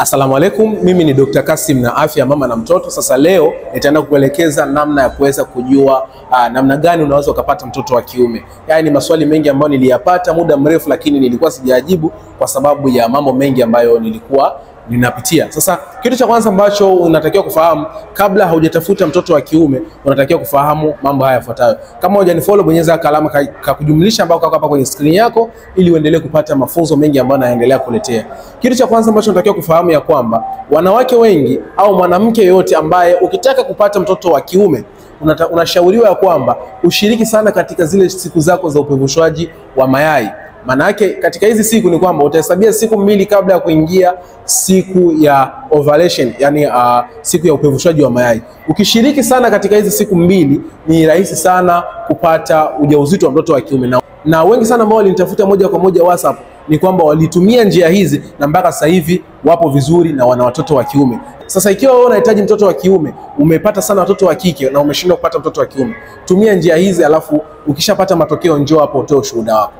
Asalamu alaikum, mimi ni Dr. Kasim na afya mama na mtoto. Sasa leo nitaenda kukuelekeza namna ya kuweza kujua namna gani unaweza ukapata mtoto wa kiume. Yaani ni maswali mengi ambayo niliyapata muda mrefu, lakini nilikuwa sijajibu kwa sababu ya mambo mengi ambayo nilikuwa ninapitia. Sasa kitu cha kwanza ambacho unatakiwa kufahamu kabla haujatafuta mtoto wa kiume, unatakiwa kufahamu mambo haya yafuatayo. Kama hujanifollow, bonyeza alama ka kujumlisha ambao kako hapa kwenye screen yako ili uendelee kupata mafunzo mengi ambayo naendelea kuletea. Kitu cha kwanza ambacho unatakiwa kufahamu ya kwamba wanawake wengi au mwanamke yote ambaye ukitaka kupata mtoto wa kiume unashauriwa ya kwamba ushiriki sana katika zile siku zako za upevushwaji wa mayai. Maana yake katika hizi siku ni kwamba utahesabia siku 2 kabla ya kuingia siku ya ovulation, yani siku ya upevushwaji wa mayai. Ukishiriki sana katika hizi siku 2 ni rahisi sana kupata ujauzito wa mtoto wa kiume. Na wengi sana ambao walinitafuta moja kwa moja WhatsApp ni kwamba walitumia njia hizi na mpaka sasa hivi wapo vizuri na wana watoto wa kiume. Sasa ikiwa wewe unahitaji mtoto wa kiume, umepata sana watoto wa kike na umeshindwa kupata mtoto wa kiume, tumia njia hizi, alafu ukishapata matokeo njoo hapo utoe ushuhuda wako.